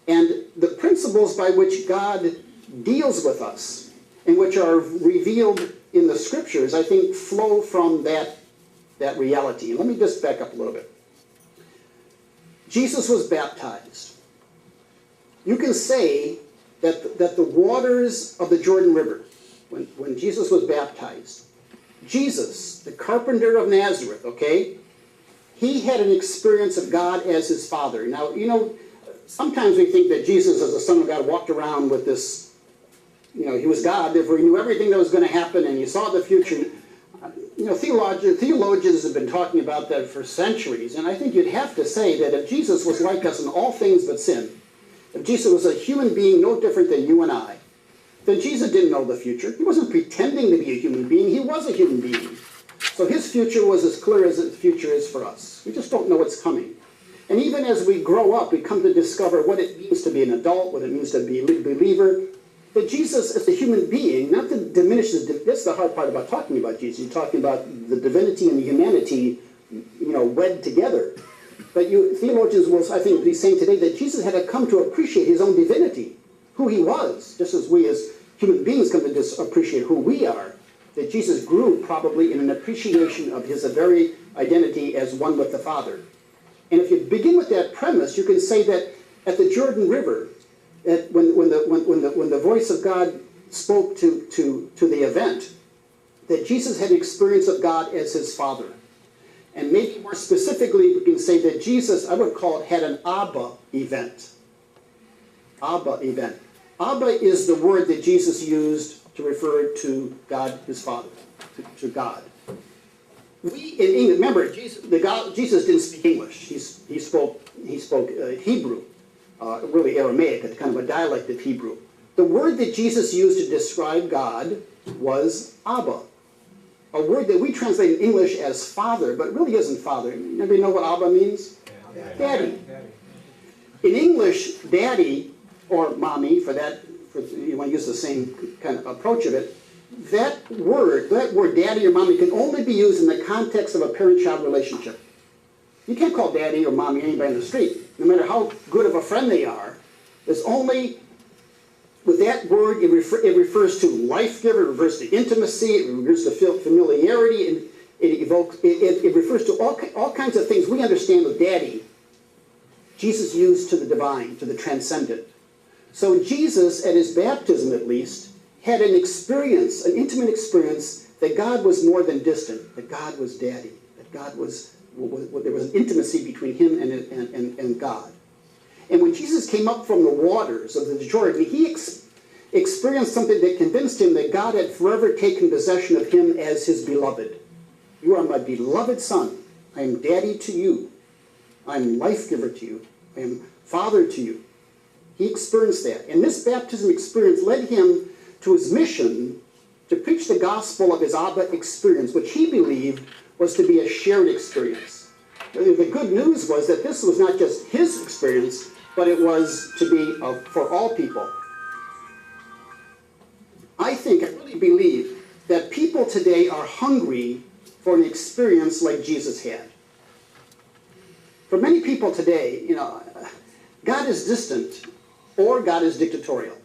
And the principles by which God deals with us, and which are revealed in the Scriptures, I think flow from that reality. And let me just back up a little bit. Jesus was baptized. You can say that the waters of the Jordan River, when Jesus was baptized, Jesus, the carpenter of Nazareth, okay, he had an experience of God as his Father. Now, you know, sometimes we think that Jesus, as the Son of God, walked around with this, you know, he was God, therefore he knew everything that was going to happen, and he saw the future. You know, theologians have been talking about that for centuries, and I think you'd have to say that if Jesus was like us in all things but sin, if Jesus was a human being no different than you and I, then Jesus didn't know the future. He wasn't pretending to be a human being. He was a human being. So his future was as clear as the future is for us. We just don't know what's coming. And even as we grow up, we come to discover what it means to be an adult, what it means to be a believer. But Jesus, as a human being, not to diminish that's the hard part about talking about Jesus. You're talking about the divinity and the humanity, you know, wed together. But theologians will, I think, be saying today that Jesus had to come to appreciate his own divinity, who he was, just as we as human beings come to appreciate who we are. That Jesus grew probably in an appreciation of his very identity as one with the Father. And if you begin with that premise, you can say that at the Jordan River, that when the voice of God spoke to the event, that Jesus had an experience of God as his Father. And maybe more specifically, we can say that Jesus, I would call it, had an Abba event. Abba event. Abba is the word that Jesus used to refer to God, his Father, to God. We in English, remember, Jesus didn't speak English. He spoke Hebrew, really Aramaic, a kind of a dialect of Hebrew. The word that Jesus used to describe God was Abba, a word that we translate in English as Father, but it really isn't Father. Anybody know what Abba means? Yeah. Daddy. In English, Daddy, or Mommy, you want to use the same kind of approach of it, that word Daddy or Mommy can only be used in the context of a parent-child relationship. You can't call Daddy or Mommy anybody in the street, no matter how good of a friend they are. There's only, with that word, it refers to life-giver, it refers to intimacy, it refers to familiarity, and it refers to all kinds of things we understand with Daddy. Jesus used to the divine, to the transcendent. So Jesus, at his baptism at least, had an experience, an intimate experience, that God was more than distant, that God was Daddy, that God was, there was an intimacy between him and God. And when Jesus came up from the waters of the Jordan, he experienced something that convinced him that God had forever taken possession of him as his beloved. You are my beloved Son. I am Daddy to you. I am life-giver to you. I am Father to you. He experienced that. And this baptism experience led him to his mission to preach the gospel of his Abba experience, which he believed was to be a shared experience. The good news was that this was not just his experience, but it was to be for all people. I really believe that people today are hungry for an experience like Jesus had. For many people today, you know, God is distant or God is dictatorial.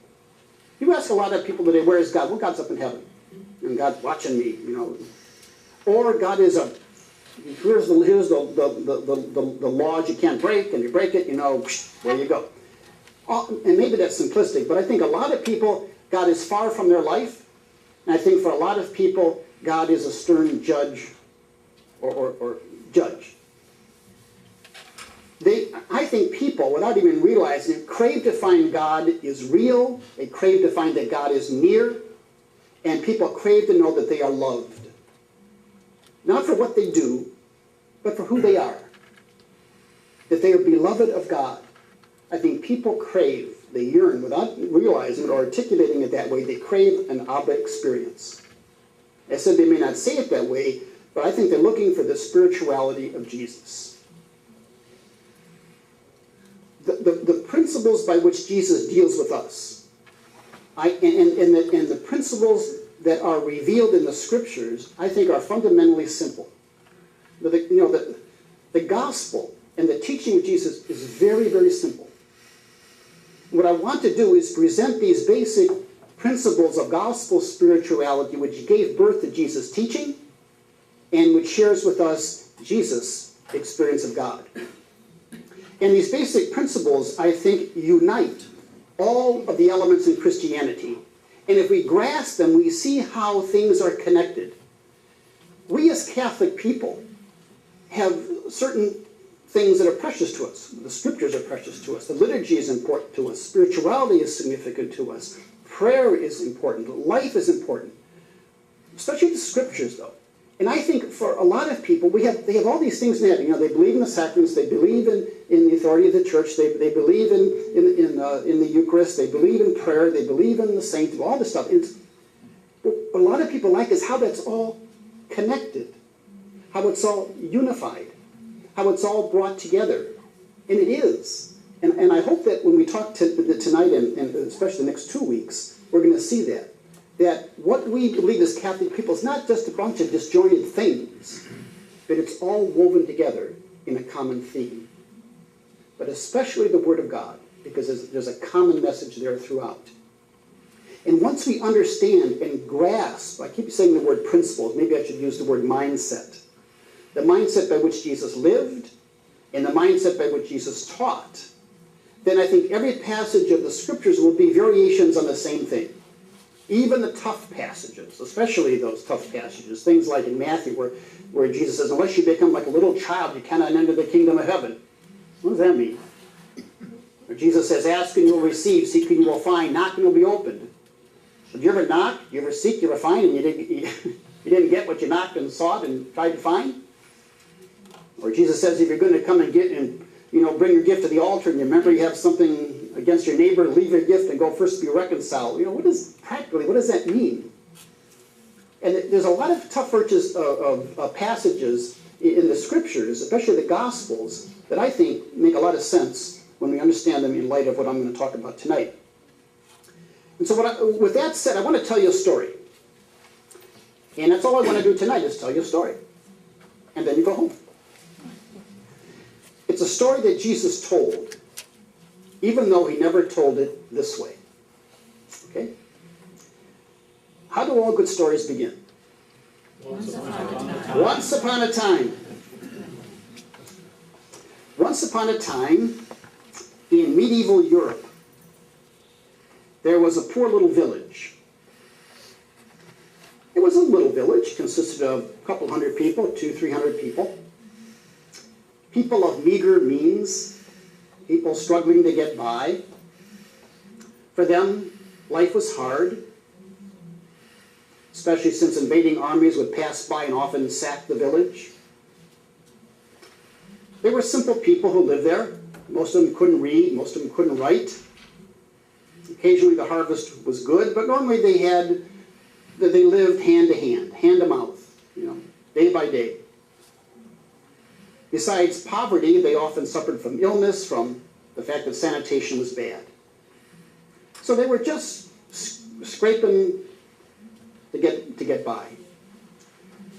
You ask a lot of people today, where is God? Well, God's up in heaven, and God's watching me, you know. Or God is here's the laws you can't break, and you break it, you know, there you go. And maybe that's simplistic, but I think a lot of people, God is far from their life, and I think for a lot of people, God is a stern judge or judge. I think people, without even realizing it, crave to find God is real. They crave to find that God is near. And people crave to know that they are loved. Not for what they do, but for who they are. That they are beloved of God. I think people crave, they yearn, without realizing it or articulating it that way, they crave an Abba experience. I said they may not say it that way, but I think they're looking for the spirituality of Jesus. The principles by which Jesus deals with us, and the principles that are revealed in the Scriptures, I think are fundamentally simple. The gospel and the teaching of Jesus is very, very simple. what I want to do is present these basic principles of gospel spirituality which gave birth to Jesus' teaching and which shares with us Jesus' experience of God. And these basic principles, I think, unite all of the elements in Christianity. And if we grasp them, we see how things are connected. We as Catholic people have certain things that are precious to us. The scriptures are precious to us. The liturgy is important to us. Spirituality is significant to us. Prayer is important. Life is important. Especially the scriptures, though. And I think for a lot of people, they have all these things in that. You know, they believe in the sacraments. They believe in the authority of the church. They believe in the Eucharist. They believe in prayer. They believe in the saints. All this stuff. What a lot of people like is how that's all connected, how it's all unified, how it's all brought together. And it is. And I hope that when we talk tonight and especially the next 2 weeks, we're going to see that what we believe as Catholic people is not just a bunch of disjointed things, but it's all woven together in a common theme. But especially the Word of God, because there's a common message there throughout. And once we understand and grasp, I keep saying the word principles, maybe I should use the word mindset. The mindset by which Jesus lived and the mindset by which Jesus taught, then I think every passage of the scriptures will be variations on the same thing. Even the tough passages, especially those tough passages, things like in Matthew where Jesus says, unless you become like a little child, you cannot enter the kingdom of heaven. What does that mean? Or Jesus says, ask and you will receive, seek and you will find, knock and it will be opened. Did you ever knock, you ever seek, you ever find, and you didn't get what you knocked and sought and tried to find? Or Jesus says, if you're going to come and get and bring your gift to the altar, and you remember you have something against your neighbor, leave your gift and go first be reconciled. What does that mean? And there's a lot of tough passages in the scriptures, especially the Gospels, that I think make a lot of sense when we understand them in light of what I'm going to talk about tonight. And so with that said, I want to tell you a story. And that's all I want to do tonight is tell you a story. And then you go home. It's a story that Jesus told, even though he never told it this way. Okay? How do all good stories begin? Once upon a time. Once upon a time. Once upon a time, in medieval Europe, there was a poor little village. It was a little village, consisted of a couple hundred people, 200-300 people. People of meager means, people struggling to get by. For them, life was hard, especially since invading armies would pass by and often sack the village. They were simple people who lived there. Most of them couldn't read, most of them couldn't write. Occasionally the harvest was good, but normally they lived hand to hand, hand to mouth, day by day. Besides poverty, they often suffered from illness, from the fact that sanitation was bad. So they were just scraping to get by.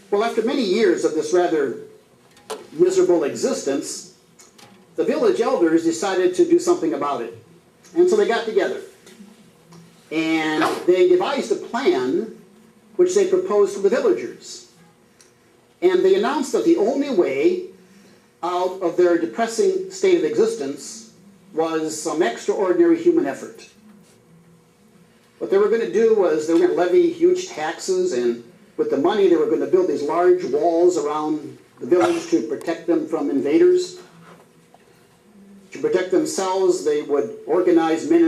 Well, after many years of this rather miserable existence, the village elders decided to do something about it. And so they got together. And they devised a plan which they proposed to the villagers. And they announced that the only way out of their depressing state of existence was some extraordinary human effort. What they were going to do was they were going to levy huge taxes, and with the money they were going to build these large walls around the village to protect them from invaders. To protect themselves, they would organize men and